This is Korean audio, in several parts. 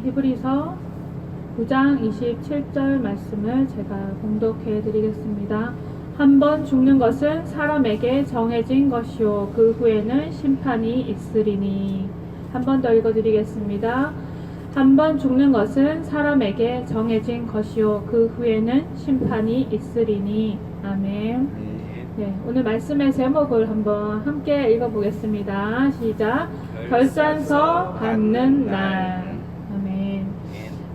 히브리서 9장 27절 말씀을 제가 봉독해 드리겠습니다. 한 번 죽는 것은 사람에게 정해진 것이요 그 후에는 심판이 있으리니. 한 번 더 읽어 드리겠습니다. 한 번 죽는 것은 사람에게 정해진 것이요 그 후에는 심판이 있으리니. 아멘. 네, 오늘 말씀의 제목을 한번 함께 읽어보겠습니다. 시작. 결산서 받는 날. 아멘.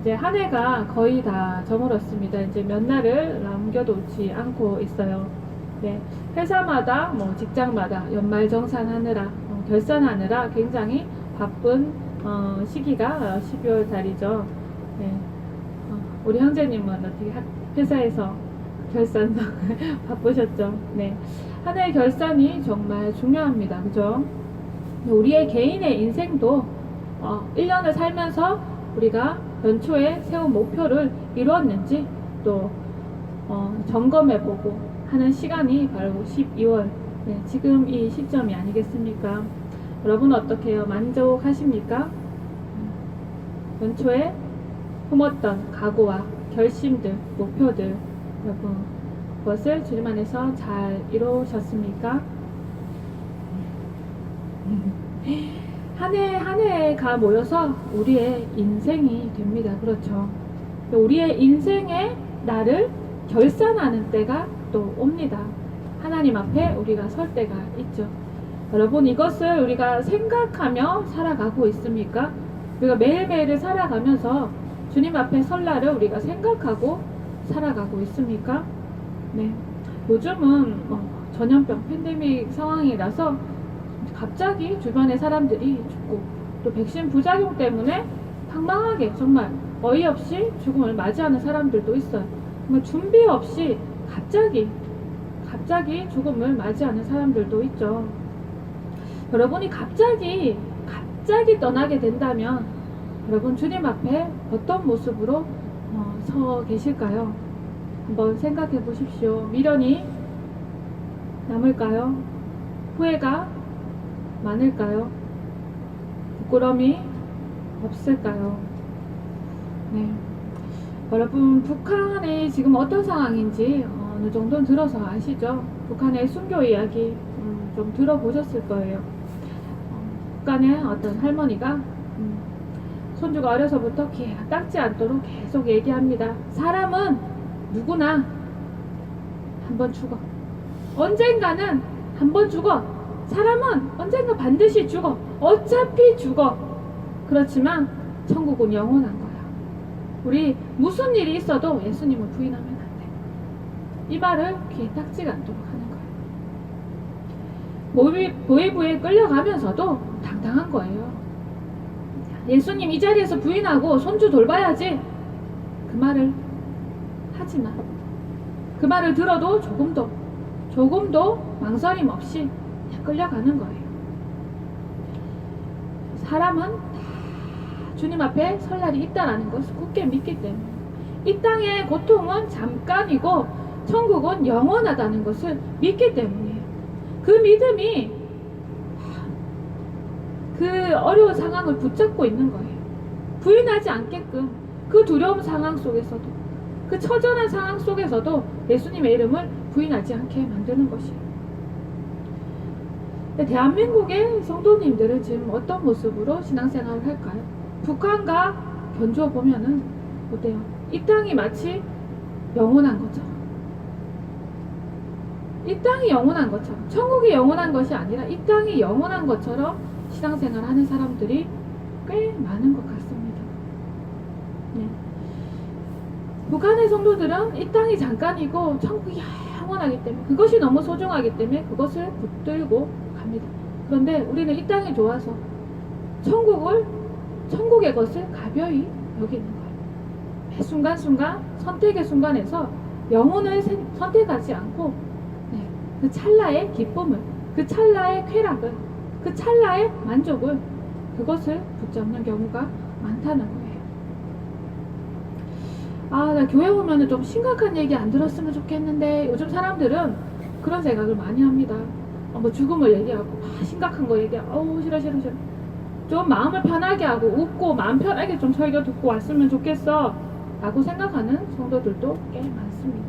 이제 한 해가 거의 다 저물었습니다. 이제 몇 날을 남겨두지 않고 있어요. 네, 회사마다 직장마다 연말정산하느라 결산하느라 굉장히 바쁜 시기가 12월 달이죠. 네, 우리 형제님은 어떻게 회사에서 결산 바쁘셨죠? 네, 한 해의 결산이 정말 중요합니다. 그죠? 우리의 개인의 인생도 1년을 살면서 우리가 연초에 세운 목표를 이루었는지 또 점검해보고 하는 시간이 바로 12월 네, 지금 이 시점이 아니겠습니까? 여러분 어떻게 해요? 만족하십니까? 연초에 품었던 각오와 결심들, 목표들 여러분 그것을 주님 안에서 잘 이루셨습니까? 한 해가 모여서 우리의 인생이 됩니다. 그렇죠? 우리의 인생의 날을 결산하는 때가 또 옵니다. 하나님 앞에 우리가 설 때가 있죠. 여러분 이것을 우리가 생각하며 살아가고 있습니까? 우리가 매일매일을 살아가면서 주님 앞에 설 날을 우리가 생각하고 살아가고 있습니까? 네. 요즘은 전염병 팬데믹 상황이라서 갑자기 주변의 사람들이 죽고 또 백신 부작용 때문에 방망하게 정말 어이없이 죽음을 맞이하는 사람들도 있어요. 정말 준비 없이 갑자기 죽음을 맞이하는 사람들도 있죠. 여러분이 갑자기 떠나게 된다면 여러분 주님 앞에 어떤 모습으로 서 계실까요? 한번 생각해 보십시오. 미련이 남을까요? 후회가 많을까요? 부끄러움이 없을까요? 네. 여러분 북한이 지금 어떤 상황인지 어느 정도는 들어서 아시죠? 북한의 순교 이야기 좀 들어보셨을 거예요. 북한의 어떤 할머니가 손주가 어려서부터 귀에가 닦지 않도록 계속 얘기합니다. 사람은 누구나 한 번 죽어. 언젠가는 한 번 죽어. 사람은 언젠가 반드시 죽어. 어차피 죽어. 그렇지만 천국은 영원한 거야. 우리 무슨 일이 있어도 예수님을 부인하면 안 돼. 이 말을 귀에 닦지가 않도록 하는 거예요. 보위부에 끌려가면서도 당당한 거예요. 예수님 이 자리에서 부인하고 손주 돌봐야지. 그 말을 하지 마. 그 말을 들어도 조금도 망설임 없이 끌려가는 거예요. 사람은 다 주님 앞에 설 날이 있다라는 것을 굳게 믿기 때문에 이 땅의 고통은 잠깐이고 천국은 영원하다는 것을 믿기 때문이에요. 그 믿음이 그 어려운 상황을 붙잡고 있는 거예요. 부인하지 않게끔 그 두려운 상황 속에서도 그 처절한 상황 속에서도 예수님의 이름을 부인하지 않게 만드는 것이에요. 대한민국의 성도님들은 지금 어떤 모습으로 신앙생활을 할까요? 북한과 견주어 보면은 어때요? 이 땅이 마치 영원한 것처럼 이 땅이 영원한 것처럼 천국이 영원한 것이 아니라 이 땅이 영원한 것처럼 신앙생활 하는 사람들이 꽤 많은 것 같습니다. 네. 북한의 성도들은 이 땅이 잠깐이고 천국이 영원하기 때문에 그것이 너무 소중하기 때문에 그것을 붙들고 갑니다. 그런데 우리는 이 땅이 좋아서 천국의 것을 가벼이 여기는 거예요. 매 순간순간 선택의 순간에서 영혼을 선택하지 않고 그 찰나의 기쁨을, 그 찰나의 쾌락을, 그 찰나의 만족을 그것을 붙잡는 경우가 많다는 거예요. 나 교회 오면은 좀 심각한 얘기 안 들었으면 좋겠는데 요즘 사람들은 그런 생각을 많이 합니다. 죽음을 얘기하고 심각한 거 얘기하고 싫어 좀 마음을 편하게 하고 웃고 마음 편하게 좀 설교 듣고 왔으면 좋겠어 라고 생각하는 성도들도 꽤 많습니다.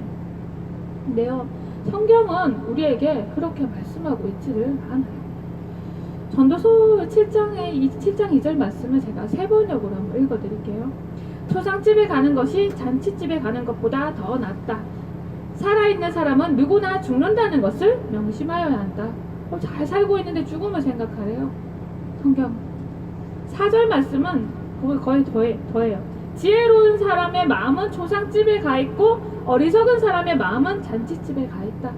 근데요, 성경은 우리에게 그렇게 말씀하고 있지를 않아요. 전도서 7장 2절 말씀을 제가 세 번역으로 한번 읽어드릴게요. 초상집에 가는 것이 잔치집에 가는 것보다 더 낫다. 살아있는 사람은 누구나 죽는다는 것을 명심하여야 한다. 잘 살고 있는데 죽음을 생각하래요. 성경 4절 말씀은 거의 더해요. 지혜로운 사람의 마음은 초상집에 가 있고 어리석은 사람의 마음은 잔치집에 가 있다.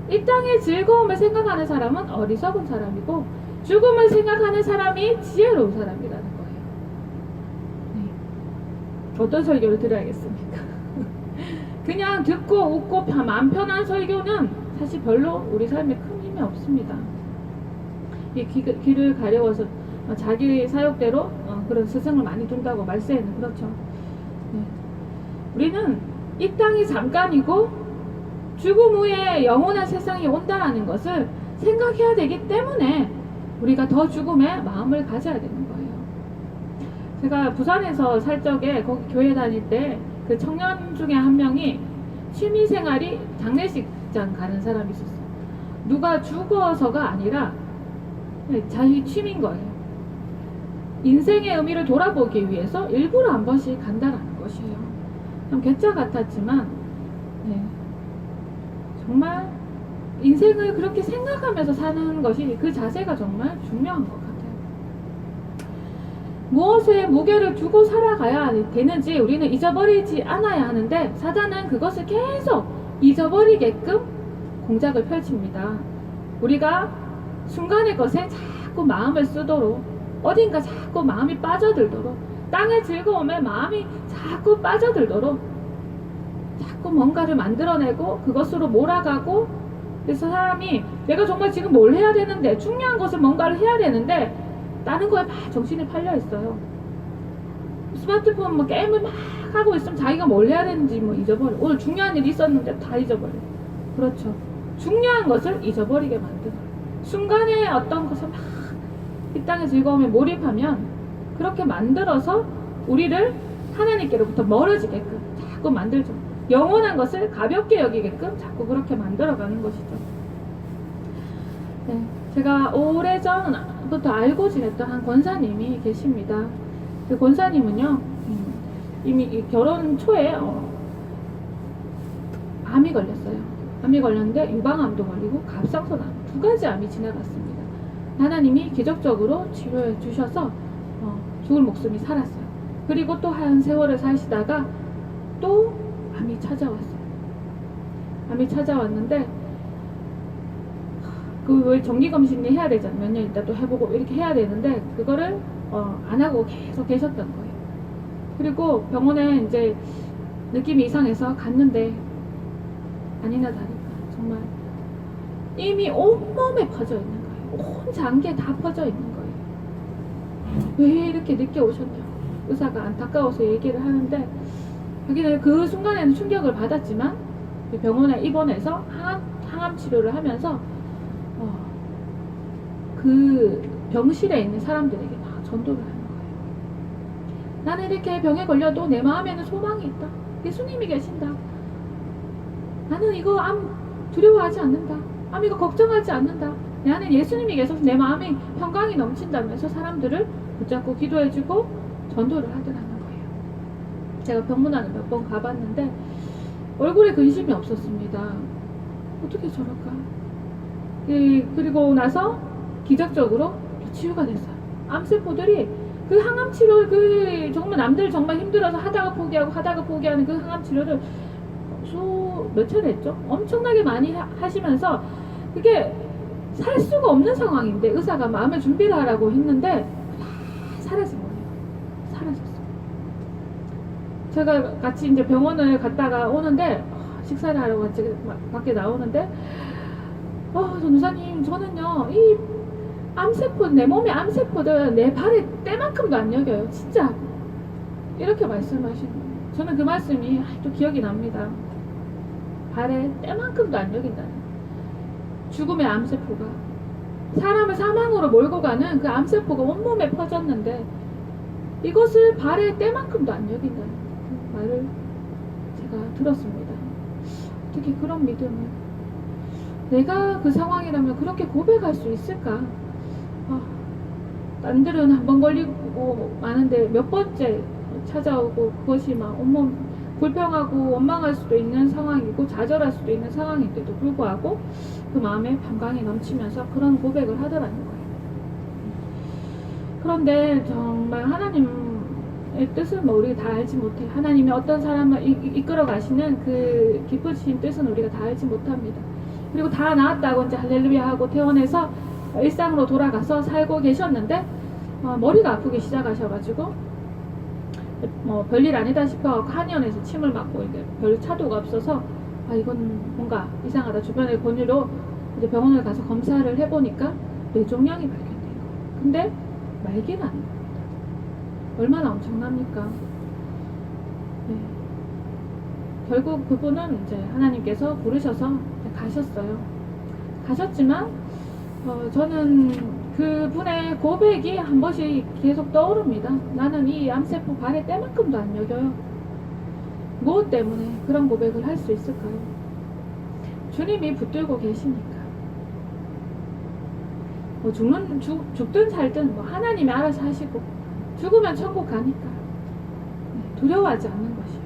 이 땅의 즐거움을 생각하는 사람은 어리석은 사람이고 죽음을 생각하는 사람이 지혜로운 사람이라는 거예요. 네. 어떤 설교를 들어야겠습니까? 그냥 듣고 웃고 마음 편한 설교는 사실 별로 우리 삶에 큰 힘이 없습니다. 귀를 가려워서 자기 사역대로 그런 스승을 많이 둔다고 말세에는 그렇죠. 네. 우리는 이 땅이 잠깐이고 죽음 후에 영원한 세상이 온다라는 것을 생각해야 되기 때문에 우리가 더 죽음에 마음을 가져야 되는 거예요. 제가 부산에서 살 적에 거기 교회 다닐 때 그 청년 중에 한 명이 취미생활이 장례식장 가는 사람이 있었어요. 누가 죽어서가 아니라 자기 취미인 거예요. 인생의 의미를 돌아보기 위해서 일부러 한 번씩 간다라는 것이에요. 좀 괴짜 같았지만 네. 정말 인생을 그렇게 생각하면서 사는 것이 그 자세가 정말 중요한 것 같아요. 무엇에 무게를 두고 살아가야 되는지 우리는 잊어버리지 않아야 하는데 사단은 그것을 계속 잊어버리게끔 공작을 펼칩니다. 우리가 순간의 것에 자꾸 마음을 쓰도록 어딘가 자꾸 마음이 빠져들도록 땅의 즐거움에 마음이 자꾸 빠져들도록 자꾸 뭔가를 만들어내고 그것으로 몰아가고 그래서 사람이 내가 정말 지금 뭘 해야 되는데 중요한 것을 뭔가를 해야 되는데 다른 거에 막 정신이 팔려 있어요. 스마트폰 뭐 게임을 막 하고 있으면 자기가 뭘 해야 되는지 뭐 잊어버려. 오늘 중요한 일이 있었는데 다 잊어버려. 그렇죠. 중요한 것을 잊어버리게 만들어요. 순간에 어떤 것을 막 이 땅의 즐거움에 몰입하면 그렇게 만들어서 우리를 하나님께로부터 멀어지게끔 자꾸 만들죠. 영원한 것을 가볍게 여기게끔 자꾸 그렇게 만들어가는 것이죠. 네, 제가 오래전부터 알고 지냈던 한 권사님이 계십니다. 그 권사님은요, 이미 결혼 초에 암이 걸렸어요. 암이 걸렸는데 유방암도 걸리고 갑상선암 2가지 암이 지나갔습니다. 하나님이 기적적으로 치료해 주셔서 죽을 목숨이 살았어요. 그리고 또 한 세월을 사시다가 또 암이 찾아왔어요. 암이 찾아왔는데 그 정기검진을 해야 되잖아요. 몇 년 있다 또 해보고 이렇게 해야 되는데 그거를 안 하고 계속 계셨던 거예요. 그리고 병원에 이제 느낌이 이상해서 갔는데 아니나 다를까 정말 이미 온몸에 퍼져 있는 거예요. 온 장기에 다 퍼져 있는 거예요. 왜 이렇게 늦게 오셨냐고 의사가 안타까워서 얘기를 하는데 자기는 그 순간에는 충격을 받았지만 병원에 입원해서 항암 치료를 하면서 그 병실에 있는 사람들에게 막 전도를 하는 거예요. 나는 이렇게 병에 걸려도 내 마음에는 소망이 있다. 예수님이 계신다. 나는 이거 암 두려워하지 않는다. 암 이거 걱정하지 않는다. 내 안에 예수님이 계셔서 내 마음이 평강이 넘친다면서 사람들을 붙잡고 기도해주고 전도를 하더라는 거예요. 제가 병문안을 몇 번 가봤는데 얼굴에 근심이 없었습니다. 어떻게 저럴까? 그리고 나서 기적적으로 치유가 됐어요. 암세포들이 그 항암 치료 정말 남들 정말 힘들어서 하다가 포기하는 그 항암 치료를 몇 차례 했죠? 엄청나게 많이 하시면서 그게 살 수가 없는 상황인데 의사가 마음의 준비를 하라고 했는데 사라진 거예요. 사라졌어요. 제가 같이 이제 병원을 갔다가 오는데 식사를 하러 같이 밖에 나오는데 전도사님 저는요 이 암세포 내 몸의 암세포들 내 발에 때만큼도 안 여겨요. 진짜 이렇게 말씀하시는 거예요. 저는 그 말씀이 또 기억이 납니다. 발에 때만큼도 안 여긴다는 죽음의 암세포가 사람을 사망으로 몰고 가는 그 암세포가 온몸에 퍼졌는데 이것을 발의 때만큼도 안 여긴다는 그 말을 제가 들었습니다. 어떻게 그런 믿음을, 내가 그 상황이라면 그렇게 고백할 수 있을까? 남들은 한 번 걸리고 마는데 몇 번째 찾아오고 그것이 막 온몸 불평하고 원망할 수도 있는 상황이고 좌절할 수도 있는 상황인데도 불구하고 그 마음에 반강이 넘치면서 그런 고백을 하더라는 거예요. 그런데 정말 하나님의 뜻은 뭐 우리가 다 알지 못해. 하나님이 어떤 사람을 이끌어 가시는 그 깊으신 뜻은 우리가 다 알지 못합니다. 그리고 다 나았다고 이제 할렐루야 하고 퇴원해서 일상으로 돌아가서 살고 계셨는데 머리가 아프기 시작하셔가지고 뭐 별일 아니다 싶어 한의원에서 침을 맞고 이게 별 차도가 없어서 이건 뭔가 이상하다. 주변의 권유로 이제 병원을 가서 검사를 해보니까 뇌종양이 발견된 거예요. 근데 말기는 아닙니다. 얼마나 엄청납니까? 네. 결국 그분은 이제 하나님께서 부르셔서 가셨어요. 가셨지만 저는 그분의 고백이 한 번씩 계속 떠오릅니다. 나는 이 암세포 발의 때만큼도 안 여겨요. 무엇 때문에 그런 고백을 할 수 있을까요? 주님이 붙들고 계시니까. 뭐 죽든 살든 뭐 하나님이 알아서 하시고 죽으면 천국 가니까 두려워하지 않는 것이에요.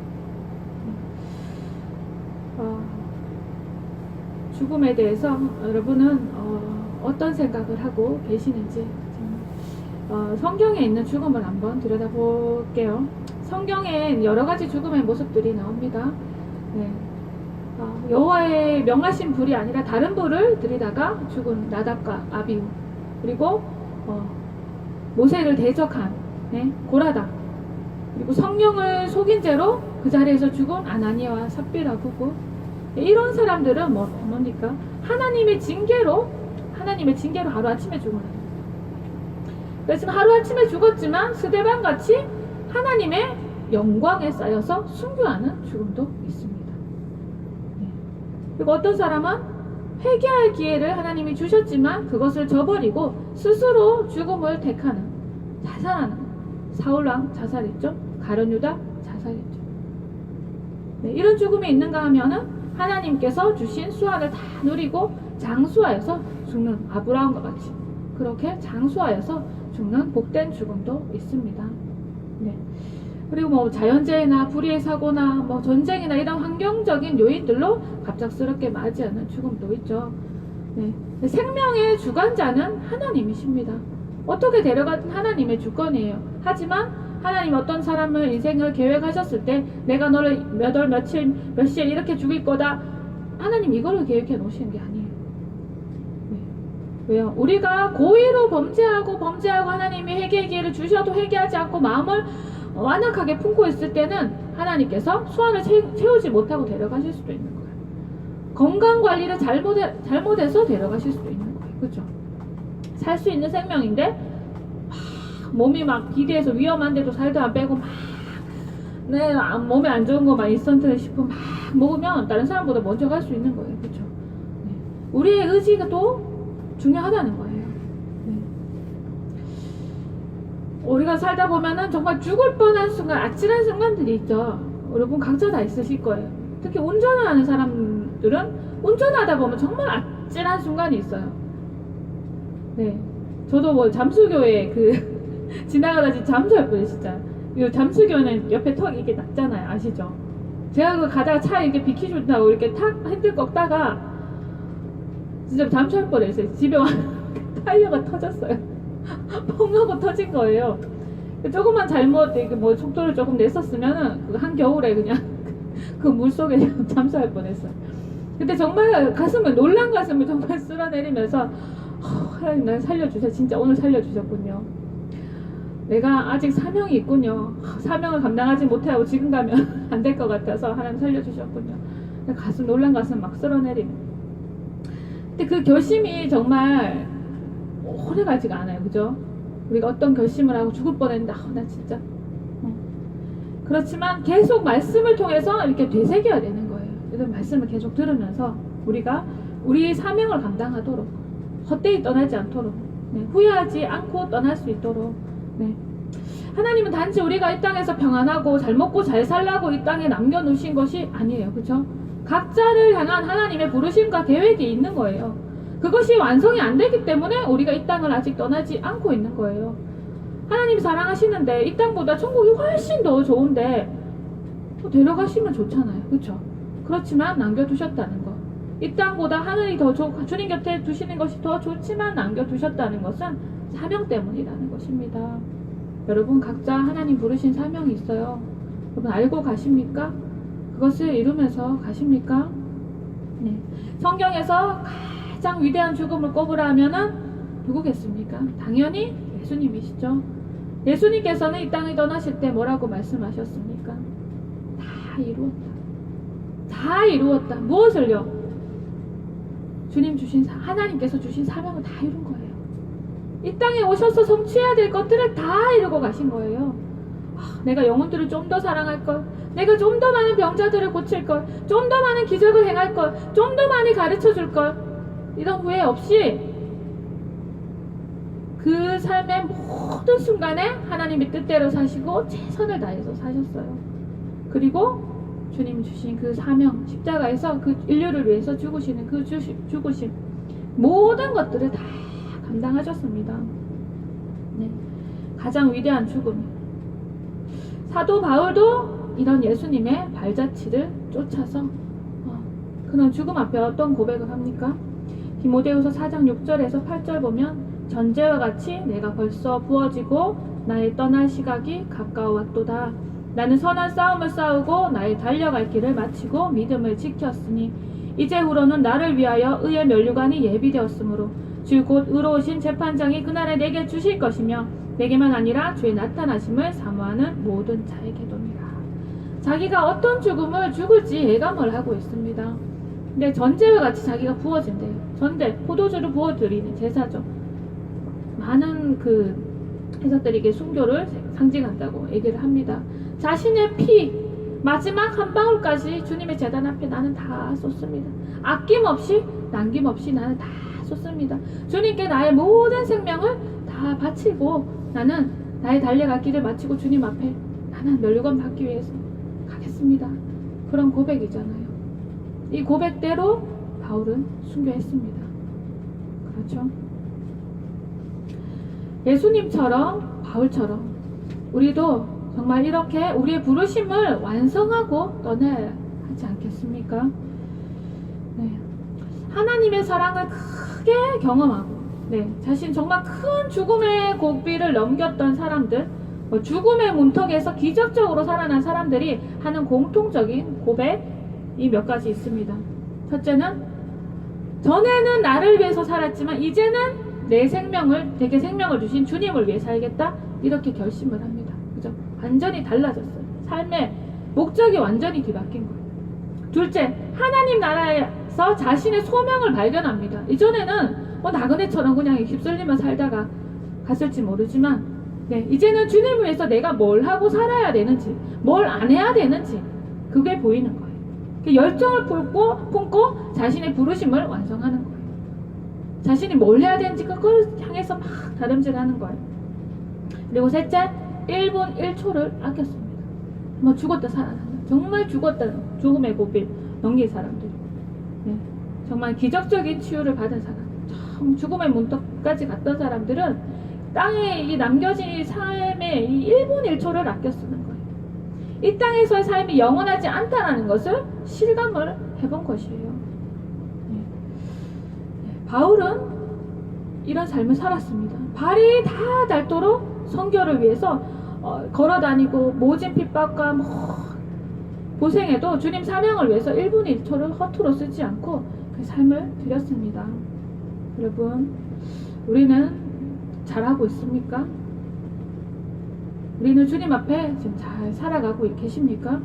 죽음에 대해서 여러분은 어떤 생각을 하고 계시는지 성경에 있는 죽음을 한번 들여다볼게요. 성경에 여러 가지 죽음의 모습들이 나옵니다. 네. 여호와의 명하신 불이 아니라 다른 불을 들이다가 죽은 나답과 아비후, 그리고 모세를 대적한 고라다, 그리고 성령을 속인 죄로 그 자리에서 죽은 아나니아와 삽비라 부부. 이런 사람들은 뭡니까? 하나님의 징계로 하루아침에 죽어요. 그래서 하루아침에 죽었지만 스데반같이 하나님의 영광에 쌓여서 순교하는 죽음도 있습니다. 그리고 어떤 사람은 회개할 기회를 하나님이 주셨지만 그것을 저버리고 스스로 죽음을 택하는, 자살하는, 사울왕 자살했죠. 가룟유다 자살했죠. 이런 죽음이 있는가 하면은 하나님께서 주신 수확을 다 누리고 장수하여서 죽는, 아브라함과 같이 그렇게 장수하여서 죽는 복된 죽음도 있습니다. 네. 그리고 뭐 자연재해나 불의의 사고나 뭐 전쟁이나 이런 환경적인 요인들로 갑작스럽게 맞이하는 죽음도 있죠. 네. 생명의 주관자는 하나님이십니다. 어떻게 데려가든 하나님의 주권이에요. 하지만 하나님 어떤 사람을 인생을 계획하셨을 때 내가 너를 몇 월 며칠 몇 시에 이렇게 죽일 거다, 하나님 이거를 계획해 놓으시는 게 아니에요. 네. 왜요? 우리가 고의로 범죄하고 하나님이 회개의 기회를 주셔도 회개하지 않고 마음을 완악하게 품고 있을 때는 하나님께서 소원을 채우지 못하고 데려가실 수도 있는 거예요. 건강관리를 잘못해서 데려가실 수도 있는 거예요. 그렇죠? 살 수 있는 생명인데 몸이 막 비대해서 위험한데도 살도 안 빼고 몸에 안 좋은 거 막 인스턴트 식품 막 먹으면 다른 사람보다 먼저 갈 수 있는 거예요. 그렇죠? 네. 우리의 의지가 또 중요하다는 거예요. 네. 우리가 살다 보면은 정말 죽을 뻔한 순간, 아찔한 순간들이 있죠. 여러분 각자 다 있으실 거예요. 특히 운전을 하는 사람들은 운전하다 보면 정말 아찔한 순간이 있어요. 네. 저도 뭐 잠수교에 지나가다 잠수할 뻔했어요. 진짜. 이 잠수교는 옆에 턱이 이렇게 낮잖아요. 아시죠? 제가 가다가 차 이렇게 비키준다고 이렇게 탁 핸들 꺾다가 진짜 잠수할 뻔했어요. 집에 와 타이어가 터졌어요. 펑 하고 터진 거예요. 조금만 잘못 뭐 속도를 조금 냈었으면은 한겨울에 그냥 그 물속에 잠수할 뻔했어요. 근데 정말 놀란 가슴을 정말 쓸어내리면서 하나님 날 살려주세요. 진짜 오늘 살려주셨군요. 내가 아직 사명이 있군요. 사명을 감당하지 못하고 지금 가면 안 될 것 같아서 하나님 살려주셨군요. 놀란 가슴 막 쓸어내리는. 근데 그 결심이 정말 오래 가지가 않아요. 그죠? 우리가 어떤 결심을 하고 죽을 뻔했는데 나 진짜 그렇지만 계속 말씀을 통해서 이렇게 되새겨야 되는 거예요. 이런 말씀을 계속 들으면서 우리가 우리의 사명을 감당하도록 헛되이 떠나지 않도록, 네, 후회하지 않고 떠날 수 있도록. 네. 하나님은 단지 우리가 이 땅에서 평안하고 잘 먹고 잘 살라고 이 땅에 남겨놓으신 것이 아니에요. 그죠? 각자를 향한 하나님의 부르심과 계획이 있는 거예요. 그것이 완성이 안 되기 때문에 우리가 이 땅을 아직 떠나지 않고 있는 거예요. 하나님 사랑하시는데 이 땅보다 천국이 훨씬 더 좋은데 데려가시면 좋잖아요. 그렇죠? 그렇지만 남겨두셨다는 것. 이 땅보다 하늘이 더 주님 곁에 두시는 것이 더 좋지만 남겨두셨다는 것은 사명 때문이라는 것입니다. 여러분 각자 하나님 부르신 사명이 있어요. 여러분 알고 가십니까? 그것을 이루면서 가십니까? 네. 성경에서 가장 위대한 죽음을 꼽으라 하면은 누구겠습니까? 당연히 예수님이시죠. 예수님께서는 이 땅을 떠나실 때 뭐라고 말씀하셨습니까? 다 이루었다. 다 이루었다. 무엇을요? 주님 주신 하나님께서 주신 사명을 다 이룬 거예요. 이 땅에 오셔서 성취해야 될 것들을 다 이루고 가신 거예요. 내가 영혼들을 좀 더 사랑할 걸, 내가 좀 더 많은 병자들을 고칠 걸, 좀 더 많은 기적을 행할 걸, 좀 더 많이 가르쳐 줄 걸, 이런 후회 없이 그 삶의 모든 순간에 하나님의 뜻대로 사시고 최선을 다해서 사셨어요. 그리고 주님 주신 그 사명, 십자가에서 그 인류를 위해서 죽으시는 그 죽으심, 모든 것들을 다 감당하셨습니다. 네. 가장 위대한 죽음. 사도 바울도 이런 예수님의 발자취를 쫓아서 그런 죽음 앞에 어떤 고백을 합니까? 디모데후서 4장 6절에서 8절 보면 전제와 같이 내가 벌써 부어지고 나의 떠날 시각이 가까워왔도다. 나는 선한 싸움을 싸우고 나의 달려갈 길을 마치고 믿음을 지켰으니 이제후로는 나를 위하여 의의 면류관이 예비되었으므로 주 곧 의로우신 재판장이 그날에 내게 주실 것이며 내게만 아니라 주의 나타나심을 사모하는 모든 자에게도니라. 자기가 어떤 죽음을 죽을지 예감을 하고 있습니다. 근데 전제와 같이 자기가 부어진대요. 전제, 포도주를 부어드리는 제사죠. 많은 그 해석들이 이게 순교를 상징한다고 얘기를 합니다. 자신의 피, 마지막 한 방울까지 주님의 제단 앞에 나는 다 쏟습니다. 아낌없이 남김없이 나는 다 쏟습니다. 주님께 나의 모든 생명을 다 바치고 나는 나의 달려갈 길을 마치고 주님 앞에 나는 면류관 받기 위해서 가겠습니다. 그런 고백이잖아요. 이 고백대로 바울은 순교했습니다. 그렇죠? 예수님처럼 바울처럼 우리도 정말 이렇게 우리의 부르심을 완성하고 떠나야 하지 않겠습니까? 네. 하나님의 사랑을 크게 경험하고 자신 정말 큰 죽음의 고비를 넘겼던 사람들, 죽음의 문턱에서 기적적으로 살아난 사람들이 하는 공통적인 고백이 몇 가지 있습니다. 첫째는 전에는 나를 위해서 살았지만 이제는 내게 생명을 주신 주님을 위해 살겠다, 이렇게 결심을 합니다. 그죠? 완전히 달라졌어요. 삶의 목적이 완전히 뒤바뀐 거예요. 둘째, 하나님 나라에서 자신의 소명을 발견합니다. 이전에는 나그네처럼 그냥 휩쓸리며 살다가 갔을지 모르지만 이제는 주님을 위해서 내가 뭘 하고 살아야 되는지, 뭘 안 해야 되는지 그게 보이는 거예요. 열정을 품고 자신의 부르심을 완성하는 거예요. 자신이 뭘 해야 되는지 그걸 향해서 막 다름질하는 거예요. 그리고 셋째, 1분 1초를 아꼈습니다. 죽었다 살아난다. 정말 죽었다, 죽음의 고비를 넘긴 사람들, 정말 기적적인 치유를 받은 사람, 죽음의 문턱까지 갔던 사람들은 땅에 이 남겨진 삶의 이 1분 1초를 아껴 쓰는 거예요. 이 땅에서의 삶이 영원하지 않다는 것을 실감을 해본 것이에요. 바울은 이런 삶을 살았습니다. 발이 다 닳도록 선교를 위해서 걸어다니고 모진 핍박과 고생해도 주님 사명을 위해서 1분 1초를 허투루 쓰지 않고 그 삶을 드렸습니다. 여러분, 우리는 잘하고 있습니까? 우리는 주님 앞에 지금 잘 살아가고 계십니까?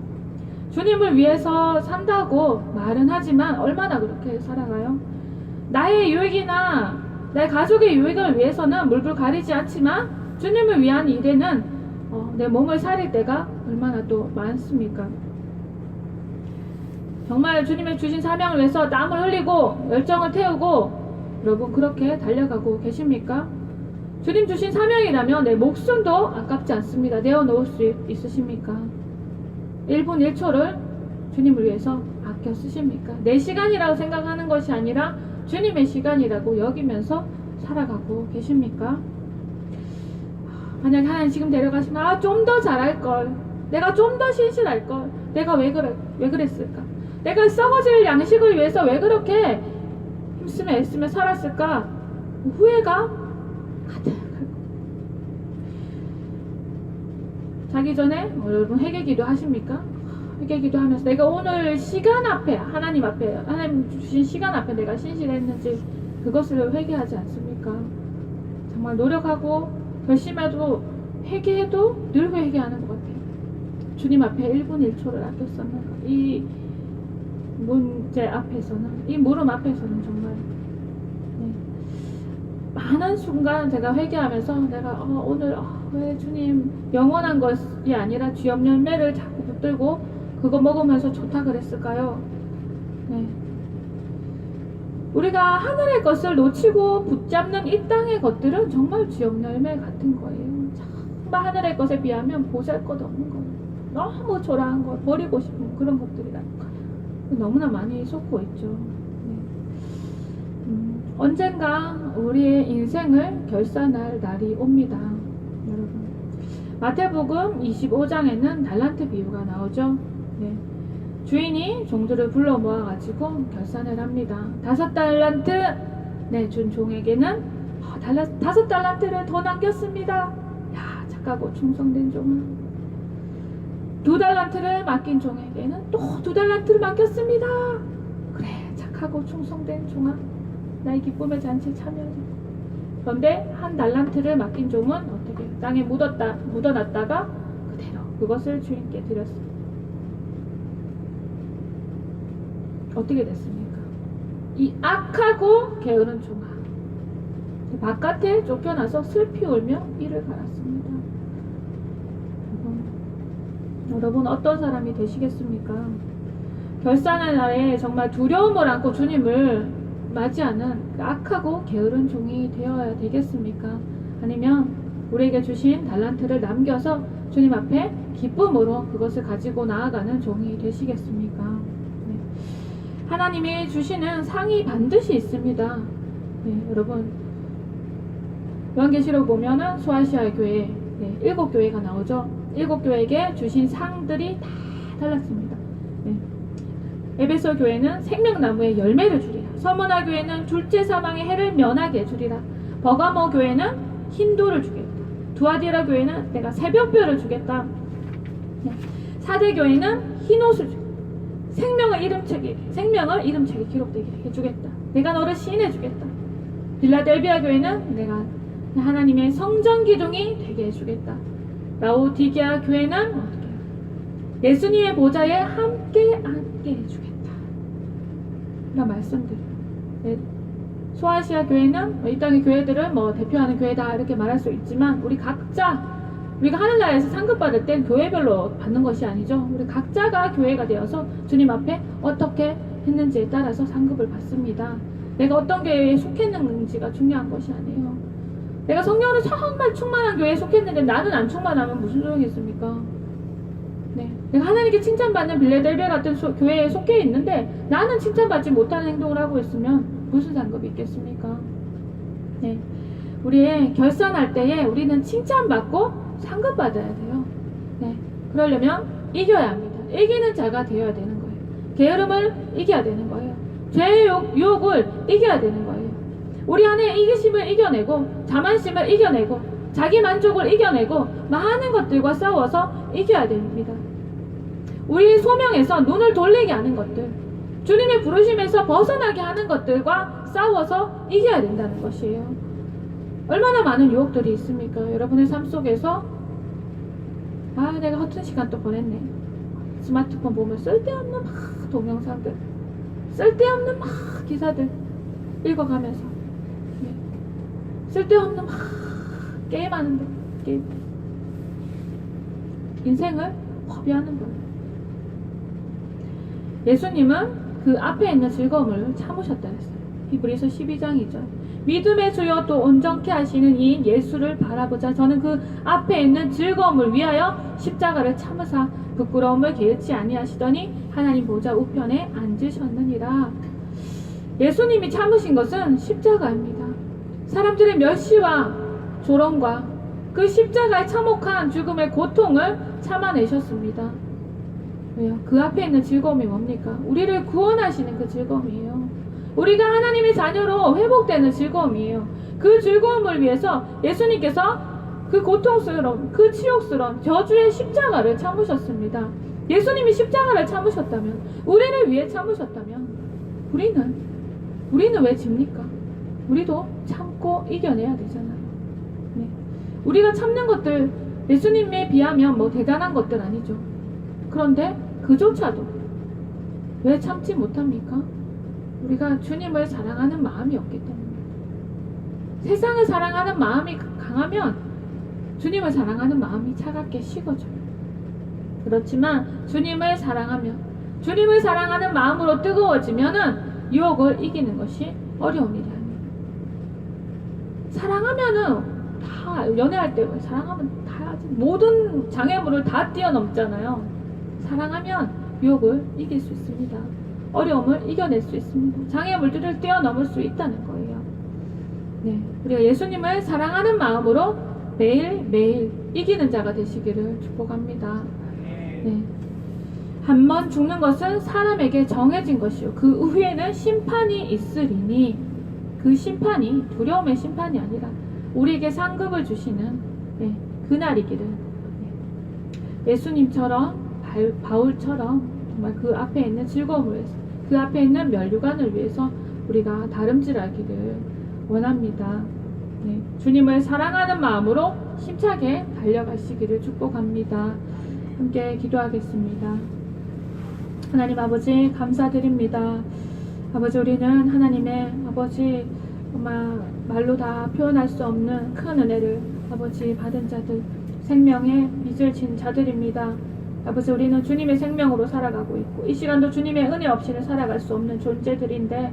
주님을 위해서 산다고 말은 하지만 얼마나 그렇게 살아가요? 나의 유익이나 내 가족의 유익을 위해서는 물불 가리지 않지만 주님을 위한 일에는 내 몸을 살릴 때가 얼마나 또 많습니까? 정말 주님의 주신 사명을 위해서 땀을 흘리고 열정을 태우고 여러분 그렇게 달려가고 계십니까? 주님 주신 사명이라면 내 목숨도 아깝지 않습니다. 내어놓을 수 있으십니까? 1분 1초를 주님을 위해서 아껴 쓰십니까? 내 시간이라고 생각하는 것이 아니라 주님의 시간이라고 여기면서 살아가고 계십니까? 만약 하나님 지금 데려가시면 좀 더 잘할걸, 내가 좀 더 신실할걸, 내가 왜 그랬을까, 내가 썩어질 양식을 위해서 왜 그렇게 힘쓰며 애쓰며 살았을까, 후회가 가득할 거예요. 자기 전에 여러분 회개기도 하십니까? 회개기도 하면서 내가 오늘 시간 앞에 하나님 주신 시간 앞에 내가 신실했는지 그것을 회개하지 않습니까? 정말 노력하고 결심해도 회개해도 늘 회개하는 것 같아요. 주님 앞에 1분 1초를 아껴 썼는가, 이 문제 앞에서는, 이 물음 앞에서는 정말 많은 순간 제가 회개하면서 내가 오늘 왜 주님 영원한 것이 아니라 쥐염 열매를 자꾸 붙들고 그거 먹으면서 좋다 그랬을까요? 네. 우리가 하늘의 것을 놓치고 붙잡는 이 땅의 것들은 정말 쥐염 열매 같은 거예요. 정말 하늘의 것에 비하면 보잘것없는 거예요. 너무 초라한 거, 버리고 싶은 그런 것들이라니까 너무나 많이 속고 있죠. 네. 언젠가 우리의 인생을 결산할 날이 옵니다. 여러분, 마태복음 25장에는 달란트 비유가 나오죠. 네. 주인이 종들을 불러 모아가지고 결산을 합니다. 5달란트 준 종에게는 5달란트를 더 남겼습니다. 야, 착하고 충성된 종아. 2달란트를 맡긴 종에게는 또 2달란트를 맡겼습니다. 그래, 착하고 충성된 종아, 나의 기쁨의 잔치에 참여하자. 그런데 1달란트를 맡긴 종은 어떻게 땅에 묻어놨다가 그대로 그것을 주인께 드렸습니다. 어떻게 됐습니까? 이 악하고 게으른 종아, 바깥에 쫓겨나서 슬피 울며 이를 갈았습니다. 여러분 어떤 사람이 되시겠습니까? 결산의 날에 정말 두려움을 안고 주님을 맞이하는 그 악하고 게으른 종이 되어야 되겠습니까? 아니면 우리에게 주신 달란트를 남겨서 주님 앞에 기쁨으로 그것을 가지고 나아가는 종이 되시겠습니까? 네. 하나님이 주시는 상이 반드시 있습니다. 네, 여러분 요한계시록 보면은 소아시아 교회 7교회가 나오죠. 7교회에게 주신 상들이 다 달랐습니다. 네. 에베소 교회는 생명나무의 열매를 주리라. 서머나 교회는 둘째 사망의 해를 면하게 해주리라. 버가모 교회는 흰돌을 주겠다. 두아디라 교회는 내가 새벽별을 주겠다. 네. 사대 교회는 흰옷을 주겠다. 생명을 이름책에 기록되게 해주겠다. 내가 너를 시인해주겠다. 빌라델비아 교회는 내가 하나님의 성전 기둥이 되게 해주겠다. 라오디게아 교회는 어떻게 해요? 예수님의 보좌에 함께 앉게 해주겠다. 이런 말씀들. 네. 소아시아 교회는 이 땅의 교회들을 대표하는 교회다 이렇게 말할 수 있지만 우리 각자, 우리가 하늘나라에서 상급받을 땐 교회별로 받는 것이 아니죠. 우리 각자가 교회가 되어서 주님 앞에 어떻게 했는지에 따라서 상급을 받습니다. 내가 어떤 교회에 속했는지가 중요한 것이 아니에요. 내가 성령으로 정말 충만한 교회에 속했는데 나는 안 충만하면 무슨 소용이 있습니까? 네. 내가 하나님께 칭찬받는 빌라델비아 같은 교회에 속해 있는데 나는 칭찬받지 못하는 행동을 하고 있으면 무슨 상급이 있겠습니까? 네. 우리의 결산할 때에 우리는 칭찬받고 상급받아야 돼요. 네. 그러려면 이겨야 합니다. 이기는 자가 되어야 되는 거예요. 게으름을 이겨야 되는 거예요. 죄의 유혹을 이겨야 되는 거예요. 우리 안에 이기심을 이겨내고 자만심을 이겨내고 자기 만족을 이겨내고 많은 것들과 싸워서 이겨야 됩니다. 우리 소명에서 눈을 돌리게 하는 것들, 주님의 부르심에서 벗어나게 하는 것들과 싸워서 이겨야 된다는 것이에요. 얼마나 많은 유혹들이 있습니까? 여러분의 삶 속에서 내가 허튼 시간 또 보냈네. 스마트폰 보면 쓸데없는 막 동영상들, 쓸데없는 막 기사들 읽어가면서 쓸데없는 막 게임하는데 게임. 인생을 허비하는 거예요. 예수님은 그 앞에 있는 즐거움을 참으셨다 했어요. 히브리서 12장이죠. 믿음의 주여 또 온전케 하시는 이인 예수를 바라보자. 저는 그 앞에 있는 즐거움을 위하여 십자가를 참으사 부끄러움을 게으치 아니하시더니 하나님 보좌 우편에 앉으셨느니라. 예수님이 참으신 것은 십자가입니다. 사람들의 멸시와 조롱과 그 십자가의 참혹한 죽음의 고통을 참아내셨습니다. 왜요? 그 앞에 있는 즐거움이 뭡니까? 우리를 구원하시는 그 즐거움이에요. 우리가 하나님의 자녀로 회복되는 즐거움이에요. 그 즐거움을 위해서 예수님께서 그 고통스러운, 그 치욕스러운 저주의 십자가를 참으셨습니다. 예수님이 십자가를 참으셨다면, 우리를 위해 참으셨다면, 우리는 왜 집니까? 우리도 참고 이겨내야 되잖아요. 네. 우리가 참는 것들, 예수님에 비하면 뭐 대단한 것들 아니죠. 그런데 그조차도 왜 참지 못합니까? 우리가 주님을 사랑하는 마음이 없기 때문입니다. 세상을 사랑하는 마음이 강하면 주님을 사랑하는 마음이 차갑게 식어져요. 그렇지만 주님을 사랑하는 마음으로 뜨거워지면은 유혹을 이기는 것이 어려운 일이 아니에요. 사랑하면은 다, 연애할 때 사랑하면 다 모든 장애물을 다 뛰어넘잖아요. 사랑하면 유혹을 이길 수 있습니다. 어려움을 이겨낼 수 있습니다. 장애물들을 뛰어넘을 수 있다는 거예요. 네, 우리가 예수님을 사랑하는 마음으로 매일매일 이기는 자가 되시기를 축복합니다. 네. 한 번 죽는 것은 사람에게 정해진 것이요 그 후에는 심판이 있으리니, 그 심판이 두려움의 심판이 아니라 우리에게 상급을 주시는 그날이기를, 예수님처럼 바울처럼 정말 그 앞에 있는 즐거움을 위해서, 그 앞에 있는 면류관을 위해서 우리가 다름질하기를 원합니다. 네, 주님을 사랑하는 마음으로 힘차게 달려가시기를 축복합니다. 함께 기도하겠습니다. 하나님 아버지 감사드립니다. 아버지, 우리는 하나님의 아버지 정말 말로 다 표현할 수 없는 큰 은혜를 아버지 받은 자들, 생명의 빚을 진 자들입니다. 아버지, 우리는 주님의 생명으로 살아가고 있고 이 시간도 주님의 은혜 없이는 살아갈 수 없는 존재들인데,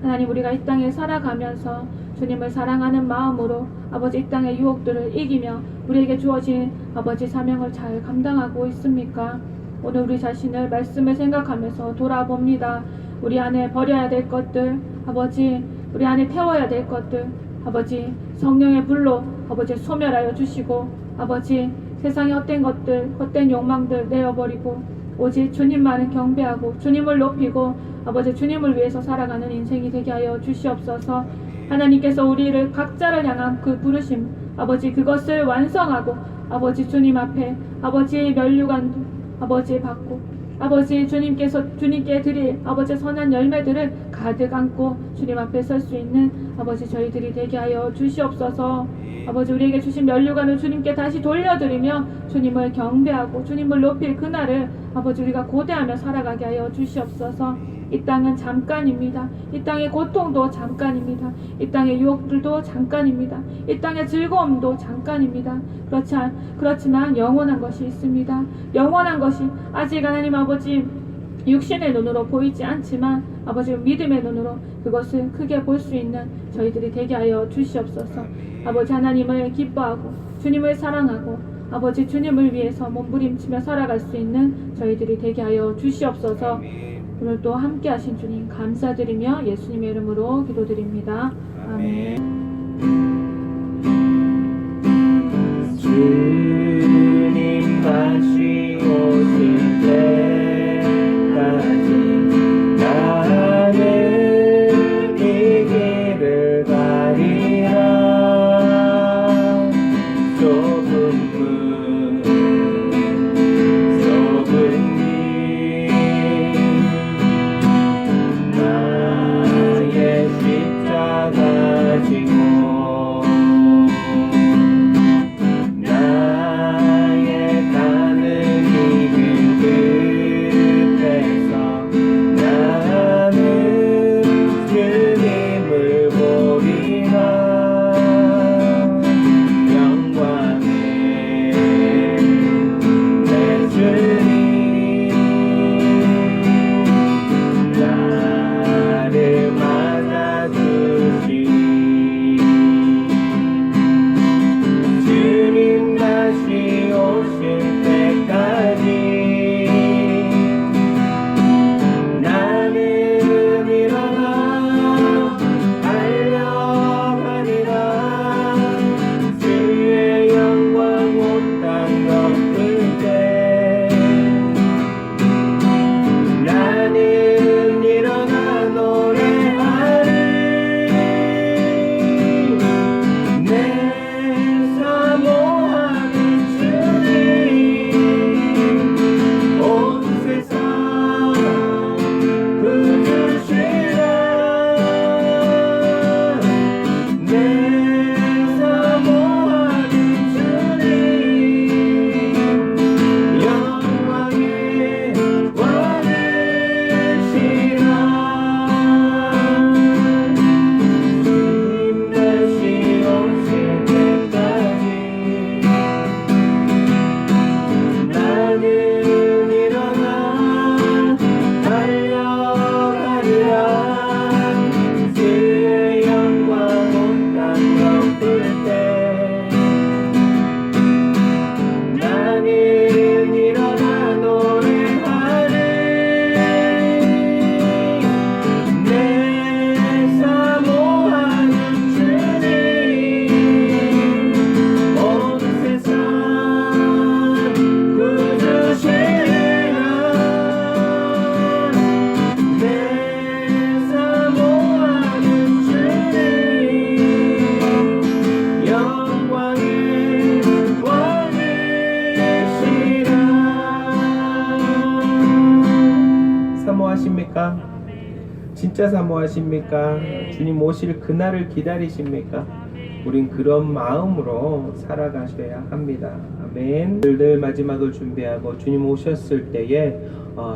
하나님, 우리가 이 땅에 살아가면서 주님을 사랑하는 마음으로 아버지 이 땅의 유혹들을 이기며 우리에게 주어진 아버지 사명을 잘 감당하고 있습니까? 오늘 우리 자신을 말씀을 생각하면서 돌아봅니다. 우리 안에 버려야 될 것들, 아버지 우리 안에 태워야 될 것들, 아버지 성령의 불로 아버지 소멸하여 주시고, 아버지 세상의 헛된 것들, 헛된 욕망들 내어버리고 오직 주님만을 경배하고 주님을 높이고 아버지 주님을 위해서 살아가는 인생이 되게 하여 주시옵소서. 하나님께서 우리를 각자를 향한 그 부르심, 아버지 그것을 완성하고 아버지 주님 앞에 아버지의 면류관도 아버지 받고 아버지 주님께 드릴 아버지 선한 열매들을 가득 안고 주님 앞에 설 수 있는 아버지 저희들이 되게 하여 주시옵소서. 아버지, 우리에게 주신 면류관을 주님께 다시 돌려드리며 주님을 경배하고 주님을 높일 그날을 아버지 우리가 고대하며 살아가게 하여 주시옵소서. 이 땅은 잠깐입니다. 이 땅의 고통도 잠깐입니다. 이 땅의 유혹들도 잠깐입니다. 이 땅의 즐거움도 잠깐입니다. 그렇지만 영원한 것이 있습니다. 영원한 것이 아직 하나님 아버지 육신의 눈으로 보이지 않지만 아버지 믿음의 눈으로 그것을 크게 볼 수 있는 저희들이 되게 하여 주시옵소서. 아버지, 하나님을 기뻐하고 주님을 사랑하고 아버지 주님을 위해서 몸부림치며 살아갈 수 있는 저희들이 되게 하여 주시옵소서. 오늘 또 함께 하신 주님 감사드리며 예수님의 이름으로 기도드립니다. 아멘. 주님 다시 오실 때까지 나는 이 길을 가리라. 좁은 길 나의 십자가 지고 사모하십니까? 진짜 사모하십니까? 주님 오실 그날을 기다리십니까? 우린 그런 마음으로 살아가셔야 합니다. 아멘. 늘 마지막을 준비하고 주님 오셨을 때에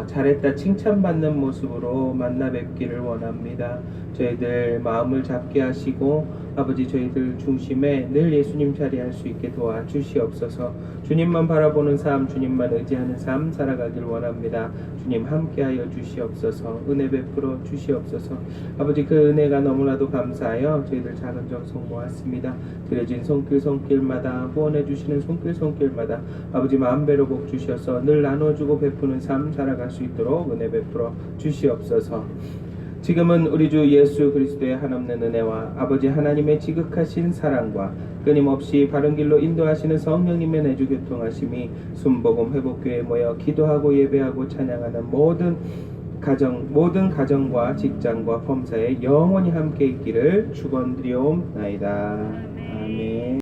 잘했다 칭찬받는 모습으로 만나 뵙기를 원합니다. 저희들 마음을 잡게 하시고 아버지 저희들 중심에 늘 예수님 자리할 수 있게 도와주시옵소서. 주님만 바라보는 삶, 주님만 의지하는 삶 살아가길 원합니다. 주님 함께하여 주시옵소서. 은혜 베풀어 주시옵소서. 아버지 그 은혜가 너무나도 감사하여 저희들 작은 정성 모았습니다. 드려진 손길마다 후원해 주시는 손길마다 아버지 마음배로 복 주셔서 늘 나눠주고 베푸는 삶 살아갈 수 있도록 은혜 베풀어 주시옵소서. 지금은 우리 주 예수 그리스도의 한없는 은혜와 아버지 하나님의 지극하신 사랑과 끊임없이 바른 길로 인도하시는 성령님의 내주 교통하심이 순복음 회복교회에 모여 기도하고 예배하고 찬양하는 모든 가정과 직장과 범사에 영원히 함께 있기를 축원드리옵나이다. 아멘.